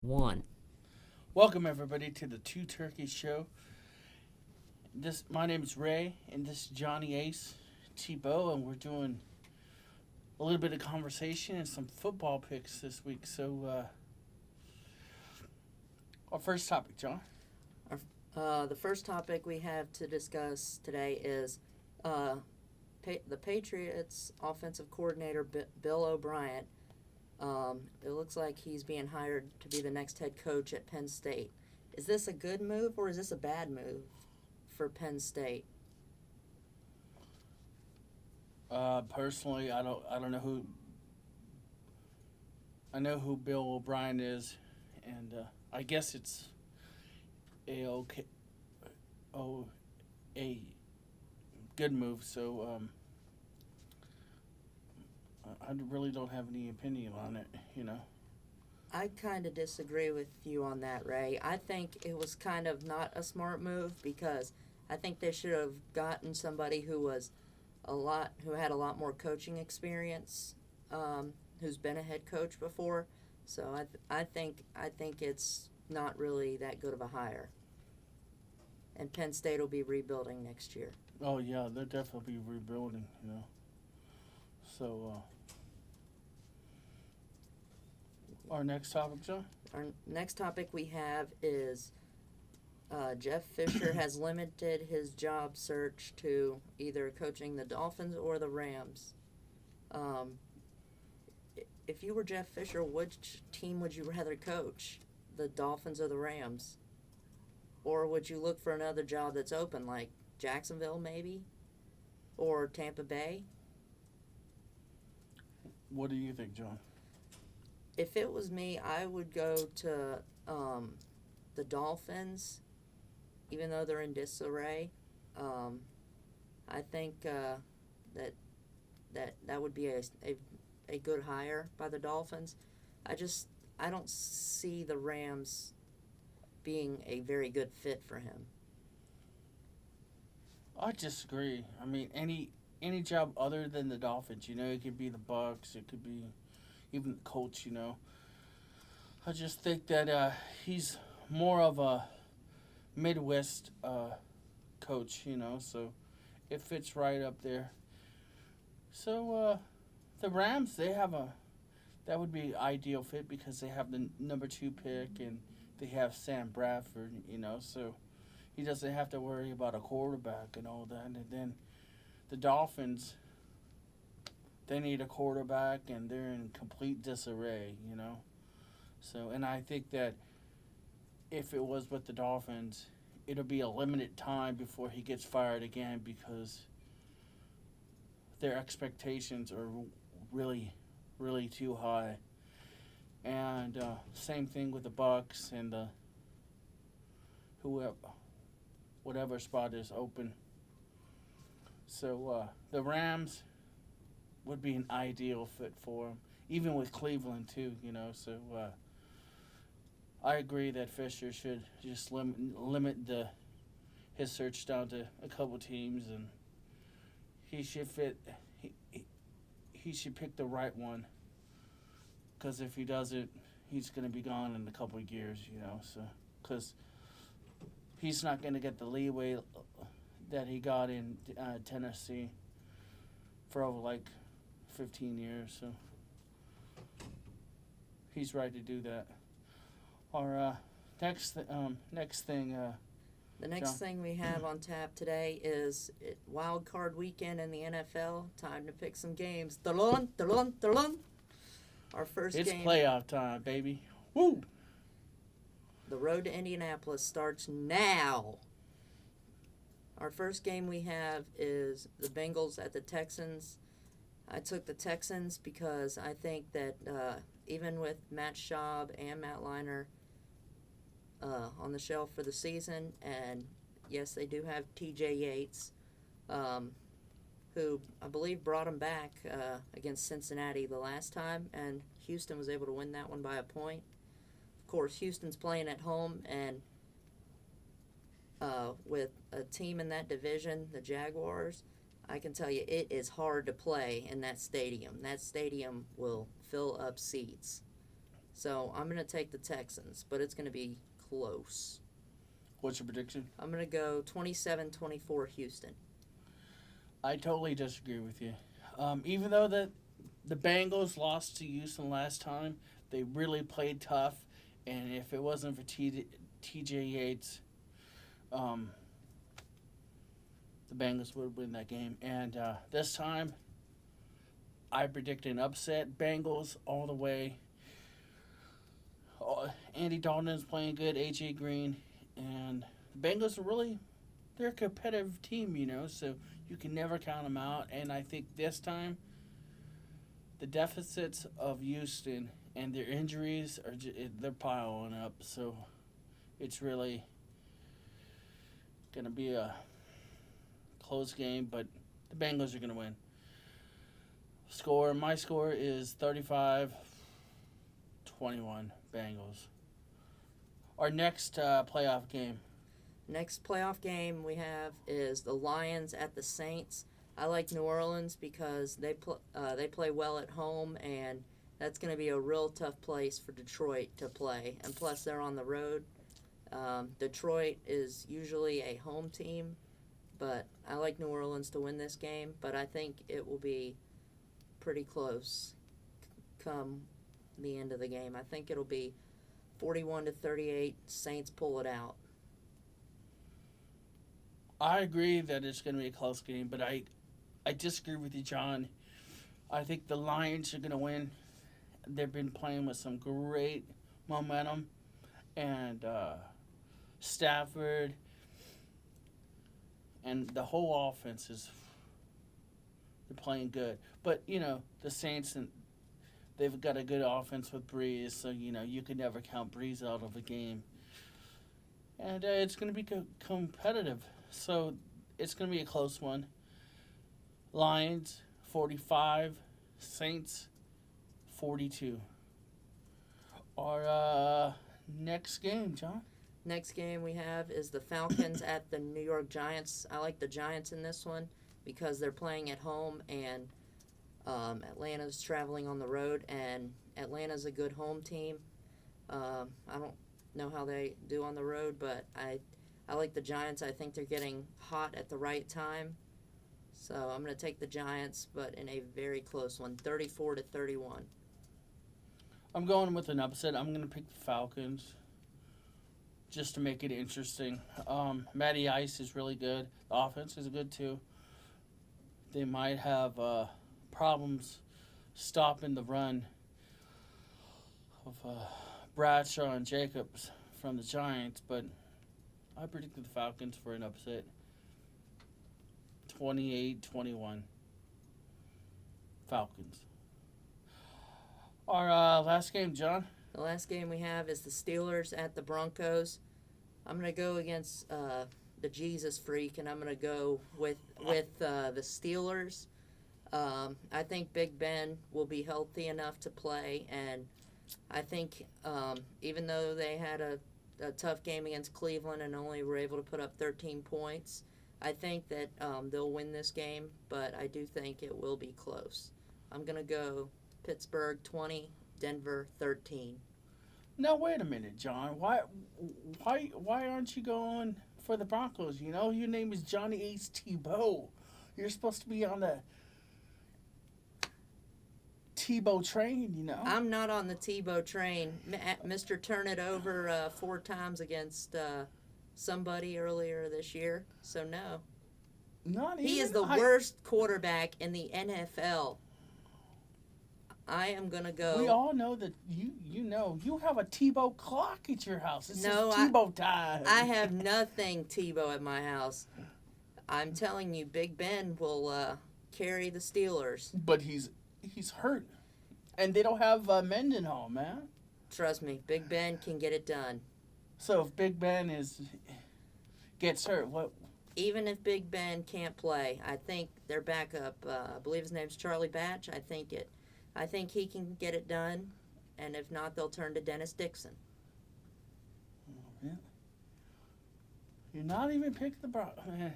One. Welcome everybody to the Two Turkey Show. My name is Ray, and this is Johnny Ace Tebow, and we're doing a little bit of conversation and some football picks this week. So, our first topic, John. The first topic we have to discuss today is the Patriots offensive coordinator Bill O'Brien. It looks like he's being hired to be the next head coach at Penn State. Is this a good move or is this a bad move for Penn State? Personally, I don't know who. I know who Bill O'Brien is, and I guess it's a okay, oh, a good move. So, I really don't have any opinion on it. I kind of disagree with you on that, Ray. I think it was kind of not a smart move because I think they should have gotten somebody who had a lot more coaching experience, who's been a head coach before. So I think it's not really that good of a hire. And Penn State will be rebuilding next year. Oh yeah, they're definitely rebuilding. So, our next topic, John. Our next topic we have is Jeff Fisher has limited his job search to either coaching the Dolphins or the Rams. If you were Jeff Fisher, which team would you rather coach, the Dolphins or the Rams? Or would you look for another job that's open, like Jacksonville maybe? Or Tampa Bay? What do you think, John? If it was me, I would go to the Dolphins, even though they're in disarray. I think that would be a good hire by the Dolphins. I don't see the Rams being a very good fit for him. I disagree. I mean, any job other than the Dolphins, it could be the Bucks, it could be even the Colts. I just think that he's more of a Midwest coach. So it fits right up there. So the Rams, that would be ideal fit because they have the number 2 pick and they have Sam Bradford. So he doesn't have to worry about a quarterback and all that. And then the Dolphins, they need a quarterback, and they're in complete disarray. So, and I think that if it was with the Dolphins, it'll be a limited time before he gets fired again because their expectations are really, really too high. And same thing with the Bucks and the whatever spot is open. So the Rams would be an ideal fit for him, even with Cleveland too. So I agree that Fisher should just limit his search down to a couple teams, and he should fit. He should pick the right one, because if he doesn't, he's going to be gone in a couple of years. So because he's not going to get the leeway that he got in Tennessee for over like 15 years. So he's right to do that. Our next thing. The next John. thing we have on tap today is Wildcard weekend in the NFL. Time to pick some games. Dun, dun, dun. Our first It's game. playoff time, baby. Woo! The road to Indianapolis starts now. Our first game we have is the Bengals at the Texans. I took the Texans because I think that even with Matt Schaub and Matt Leinart on the shelf for the season, and yes, they do have T.J. Yates, who I believe brought them back against Cincinnati the last time, and Houston was able to win that one by a point. Of course, Houston's playing at home, and with a team in that division, the Jaguars, I can tell you it is hard to play in that stadium. That stadium will fill up seats. So I'm going to take the Texans, but it's going to be close. What's your prediction? I'm going to go 27-24 Houston. I totally disagree with you. Even though the Bengals lost to Houston last time, they really played tough, and if it wasn't for T.J. Yates, the Bengals would win that game. And this time, I predict an upset. Bengals all the way. Andy Dalton is playing good. A.J. Green. And the Bengals are they're a competitive team, so you can never count them out. And I think this time, the deficits of Houston and their injuries they're piling up. So it's really going to be a close game, but the Bengals are going to win. My score is 35-21 Bengals. Our next playoff game. Next playoff game we have is the Lions at the Saints. I like New Orleans because they play well at home, and that's going to be a real tough place for Detroit to play. And plus, they're on the road. Detroit is usually a home team, but I like New Orleans to win this game. But I think it will be pretty close come the end of the game. I think it'll be 41-38. Saints pull it out. I agree that it's going to be a close game, but I disagree with you, John. I think the Lions are going to win. They've been playing with some great momentum, and Stafford and the whole offense they're playing good. But the Saints they've got a good offense with Breeze, so you can never count Breeze out of a game, and it's going to be competitive. So it's going to be a close one. Lions 45, Saints 42. Our next game, John. Next game we have is the Falcons at the New York Giants. I like the Giants in this one because they're playing at home, and Atlanta's traveling on the road, and Atlanta's a good home team. I don't know how they do on the road, but I like the Giants. I think they're getting hot at the right time. So I'm going to take the Giants, but in a very close one, 34-31. I'm going with an upset. I'm going to pick the Falcons just to make it interesting. Matty Ice is really good. The offense is good, too. They might have problems stopping the run of Bradshaw and Jacobs from the Giants, but I predicted the Falcons for an upset. 28-21. Falcons. Our last game, John. The last game we have is the Steelers at the Broncos. I'm going to go against the Jesus freak, and I'm going to go with the Steelers. I think Big Ben will be healthy enough to play, and I think even though they had a tough game against Cleveland and only were able to put up 13 points, I think that they'll win this game, but I do think it will be close. I'm going to go Pittsburgh 20, Denver 13. Now, wait a minute, John. Why aren't you going for the Broncos? Your name is Johnny Ace Tebow. You're supposed to be on the Tebow train, I'm not on the Tebow train. Mr. Turn It Over 4 times against somebody earlier this year, so no. He is the worst quarterback in the NFL. I am going to go. We all know that you have a Tebow clock at your house. It says No, Tebow time. I have nothing Tebow at my house. I'm telling you, Big Ben will carry the Steelers. But he's hurt. And they don't have Mendenhall, man. Trust me, Big Ben can get it done. So if Big Ben gets hurt, what? Even if Big Ben can't play, I think their backup, I believe his name's Charlie Batch. I think he can get it done, and if not, they'll turn to Dennis Dixon. Oh, really? You're not even picking the Broncos. Man,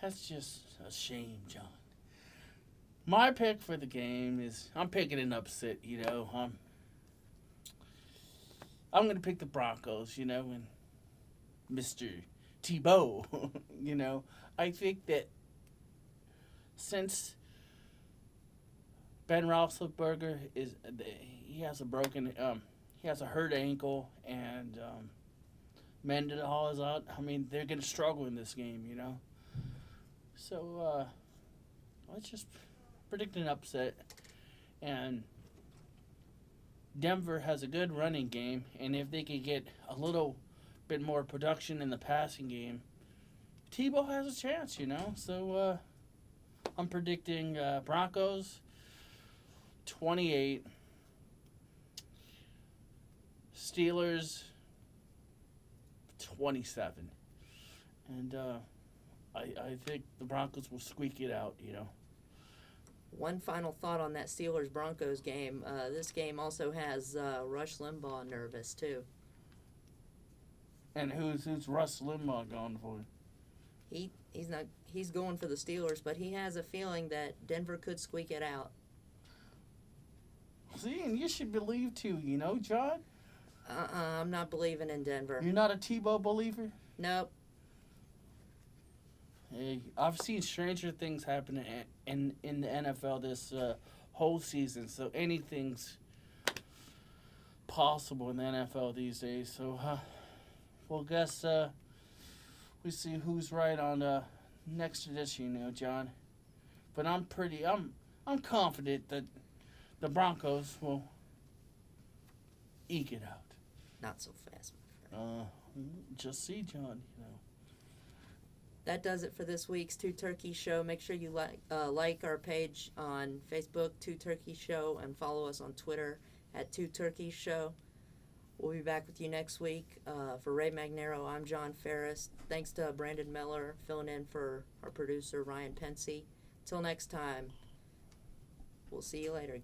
that's just a shame, John. My pick for the game is I'm picking an upset. I'm going to pick the Broncos, and Mr. Tebow, I think that since Ben Roethlisberger he has a hurt ankle, and Mendenhall is out. I mean, they're going to struggle in this game. So let's just predict an upset. And Denver has a good running game, and if they could get a little bit more production in the passing game, Tebow has a chance. So I'm predicting Broncos 28, Steelers 27, and I think the Broncos will squeak it out. One final thought on that Steelers-Broncos game. This game also has Rush Limbaugh nervous, too. And who's Rush Limbaugh going for? He's going for the Steelers, but he has a feeling that Denver could squeak it out. See, and you should believe too, John? I'm not believing in Denver. You're not a Tebow believer? Nope. Hey, I've seen stranger things happen in the NFL this whole season, so anything's possible in the NFL these days. So, well, guess we see who's right on next edition, John. But I'm confident that the Broncos will eke it out. Not so fast, my friend. Just see, John, That does it for this week's Two Turkey Show. Make sure you like our page on Facebook, Two Turkey Show, and follow us on Twitter at Two Turkey Show. We'll be back with you next week. For Ray Magnero, I'm John Ferris. Thanks to Brandon Miller filling in for our producer, Ryan Pensy. Till next time, we'll see you later.